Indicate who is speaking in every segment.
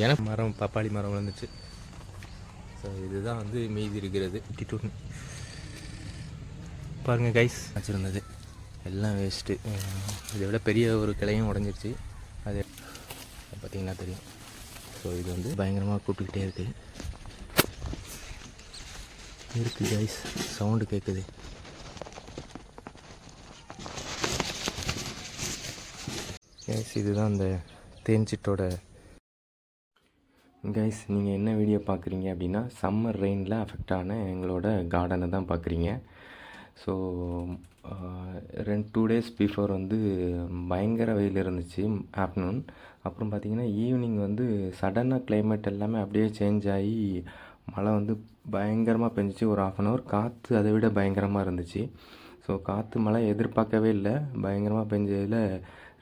Speaker 1: எனக்கு மரம் பப்பாளி மரம் விழுந்துச்சு. ஸோ இதுதான் வந்து மீதி இருக்கிறது. டிட்டு பாருங்கள் கைஸ், வச்சுருந்தது எல்லாம் வேஸ்ட்டு. இதை விட பெரிய ஒரு கிளையும் உடஞ்சிருச்சு. அது பார்த்திங்கன்னா தெரியும். ஸோ இது வந்து பயங்கரமாக கூப்பிட்டுக்கிட்டே இருக்குது கைஸ். சவுண்டு கேட்குது. கைஸ் இதுதான் அந்த தேன்சிட்டோட. கைஸ் நீங்கள் என்ன வீடியோ பார்க்குறீங்க அப்படின்னா சம்மர் ரெயினில் அஃபெக்ட் ஆன எங்களோட கார்டனை தான் பார்க்குறீங்க. ஸோ 2 days பிஃபோர் வந்து பயங்கர வெயில் இருந்துச்சு ஆஃப்டர்நூன். அப்புறம் பார்த்திங்கன்னா ஈவினிங் வந்து சடனாக கிளைமேட் எல்லாமே அப்படியே சேஞ்ச் ஆகி மழை வந்து பயங்கரமாக பெஞ்சிச்சு. ஒரு 1/2 hour காற்று அதை விட பயங்கரமாக இருந்துச்சு. ஸோ காற்று மழை எதிர்பார்க்கவே இல்லை. பயங்கரமாக பெஞ்சதில்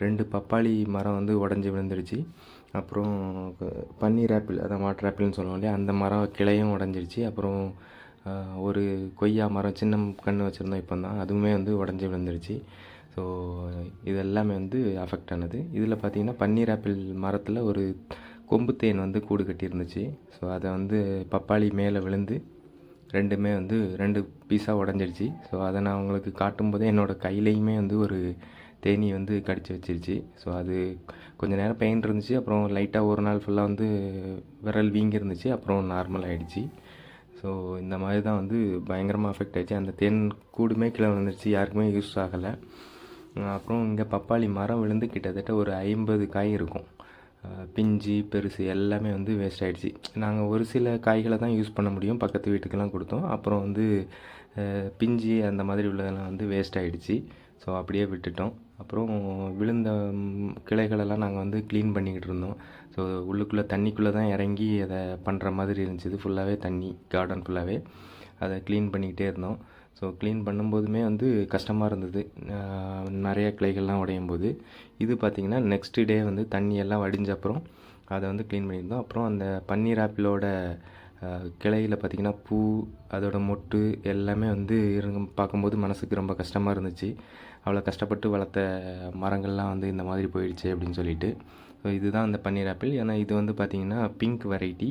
Speaker 1: 2 பப்பாளி மரம் வந்து உடஞ்சி விழுந்துருச்சு. அப்புறம் பன்னீர் ஆப்பிள், அதான் வாட்டர் ஆப்பிள்னு சொல்லுவோம் இல்லையா, அந்த மரம் கிளையும் உடஞ்சிருச்சு. அப்புறம் ஒரு கொய்யா மரம் சின்ன கன்று வச்சுருந்தோம் இப்போ தான், அதுவுமே வந்து உடஞ்சி விழுந்துருச்சு. ஸோ இது எல்லாமே வந்து அஃபெக்ட் ஆனது. இதில் பார்த்திங்கன்னா பன்னீர் ஆப்பிள் மரத்தில் ஒரு கொம்பு தேன் வந்து கூடு கட்டியிருந்துச்சு. ஸோ அதை வந்து பப்பாளி மேலே விழுந்து ரெண்டுமே வந்து 2 பீஸாக உடஞ்சிருச்சு. ஸோ அதை நான் உங்களுக்கு காட்டும்போதே என்னோடய கையிலையுமே வந்து ஒரு தேனி வந்து கடிச்சு வச்சிருச்சு. ஸோ அது கொஞ்சம் நேரம் பெயின் இருந்துச்சு. அப்புறம் லைட்டாக ஒரு நாள் ஃபுல்லாக வந்து விரல் வீங்கி இருந்துச்சு. அப்புறம் நார்மல் ஆகிடுச்சு. ஸோ இந்த மாதிரி தான் வந்து பயங்கரமாக அஃபெக்ட் ஆகிடுச்சு. அந்த தேன் கூடுமே கீழே விழுந்துருச்சு, யாருக்குமே யூஸ் ஆகலை. அப்புறம் இங்கே பப்பாளி மரம் விழுந்து கிட்டத்தட்ட ஒரு 50 காய் இருக்கும். பிஞ்சு பெருசு எல்லாமே வந்து வேஸ்ட் ஆகிடுச்சு. நாங்கள் ஒரு சில காய்களை தான் யூஸ் பண்ண முடியும், பக்கத்து வீட்டுக்கெல்லாம் கொடுத்தோம். அப்புறம் வந்து பிஞ்சு அந்த மாதிரி உள்ளதெல்லாம் வந்து வேஸ்ட் ஆகிடுச்சு. ஸோ அப்படியே விட்டுட்டோம். அப்புறம் விழுந்த கிளைகளெல்லாம் நாங்கள் வந்து க்ளீன் பண்ணிக்கிட்டு இருந்தோம். ஸோ உள்ளுக்குள்ளே தண்ணிக்குள்ளே தான் இறங்கி அதை பண்ணுற மாதிரி இருந்துச்சு. இது ஃபுல்லாகவே தண்ணி, கார்டன் ஃபுல்லாகவே அதை க்ளீன் பண்ணிக்கிட்டே இருந்தோம். ஸோ க்ளீன் பண்ணும்போதுமே வந்து கஷ்டமாக இருந்தது, நிறைய கிளைகள்லாம் உடையும் போது. இது பார்த்திங்கன்னா நெக்ஸ்ட்டு டே வந்து தண்ணியெல்லாம் வடிஞ்ச அப்புறம் அதை வந்து க்ளீன் பண்ணியிருந்தோம். அப்புறம் அந்த பன்னீர் ஆப்பிளோட கிளையில் பார்த்திங்கன்னா பூ, அதோட மொட்டு எல்லாமே வந்து பார்க்கும்போது மனசுக்கு ரொம்ப கஷ்டமாக இருந்துச்சு. அவ்வளோ கஷ்டப்பட்டு வளர்த்த மரங்கள்லாம் வந்து இந்த மாதிரி போயிடுச்சு அப்படின்னு சொல்லிட்டு. ஸோ இதுதான் அந்த பன்னீர் ஆப்பிள். ஏன்னா இது வந்து பார்த்திங்கன்னா பிங்க் வெரைட்டி.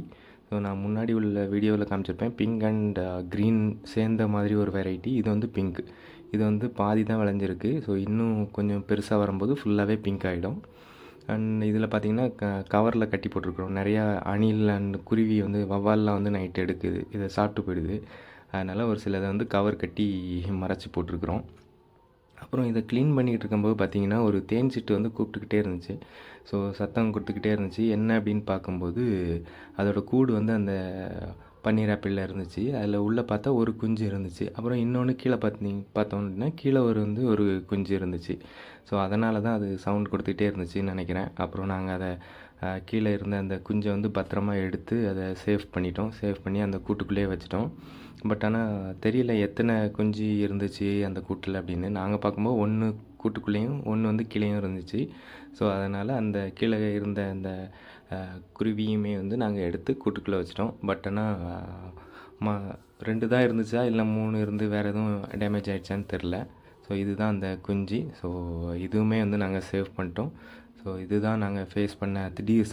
Speaker 1: ஸோ நான் முன்னாடி உள்ள வீடியோவில் காமிச்சிருப்பேன், பிங்க் அண்ட் க்ரீன் சேர்ந்த மாதிரி ஒரு வெரைட்டி. இது வந்து பிங்க். இது வந்து பாதி தான் விளைஞ்சிருக்கு. ஸோ இன்னும் கொஞ்சம் பெருசாக வரும்போது ஃபுல்லாகவே பிங்க் ஆகிடும். அண்ட் இதில் பார்த்திங்கன்னா கவரில் கட்டி போட்டிருக்கிறோம். நிறையா அணில் அண்ட் குருவி வந்து வவ்வால்லாம் வந்து நைட்டு எடுக்குது, இதை சாப்பிட்டு போயிடுது. அதனால் ஒரு சிலதை வந்து கவர் கட்டி மறைச்சி போட்டிருக்கிறோம். அப்புறம் இதை க்ளீன் பண்ணிகிட்டு இருக்கும்போது பார்த்திங்கன்னா ஒரு தேன் சிட்டு வந்து கூப்பிட்டுக்கிட்டே இருந்துச்சு. ஸோ சத்தம் கொடுத்துக்கிட்டே இருந்துச்சு. என்ன அப்படின்னு பார்க்கும்போது அதோடய கூடு வந்து அந்த பன்னீர் ஆப்பிளில் இருந்துச்சு. அதில் உள்ளே பார்த்தா ஒரு குஞ்சு இருந்துச்சு. அப்புறம் இன்னொன்று கீழே பார்த்தோம் அப்படின்னா கீழே ஒரு குஞ்சு இருந்துச்சு. ஸோ அதனால தான் அது சவுண்ட் கொடுத்துக்கிட்டே இருந்துச்சுன்னு நினைக்கிறேன். அப்புறம் நாங்கள் அதை கீழே இருந்த அந்த குஞ்சை வந்து பத்திரமா எடுத்து அதை சேவ் பண்ணிட்டோம். சேவ் பண்ணி அந்த கூட்டுக்குள்ளேயே வச்சிட்டோம். பட் ஆனால் தெரியல எத்தனை குஞ்சு இருந்துச்சு அந்த கூட்டில் அப்படின்னு. நாங்கள் பார்க்கும்போது 1 கூட்டுக்குள்ளேயும் 1 வந்து கீழேயும் இருந்துச்சு. ஸோ அதனால் அந்த கீழே இருந்த அந்த குருவியுமே வந்து நாங்கள் எடுத்து கூட்டுக்குள்ளே வச்சிட்டோம். பட் ஆனால் 2 தான் இருந்துச்சா இல்லை 3 இருந்து வேறு எதுவும் டேமேஜ் ஆகிடுச்சான்னு தெரில. ஸோ இதுதான் அந்த குஞ்சு. ஸோ இதுவுமே வந்து நாங்கள் சேவ் பண்ணிட்டோம். ஸோ இதுதான் நாங்கள் ஃபேஸ் பண்ண திடீர்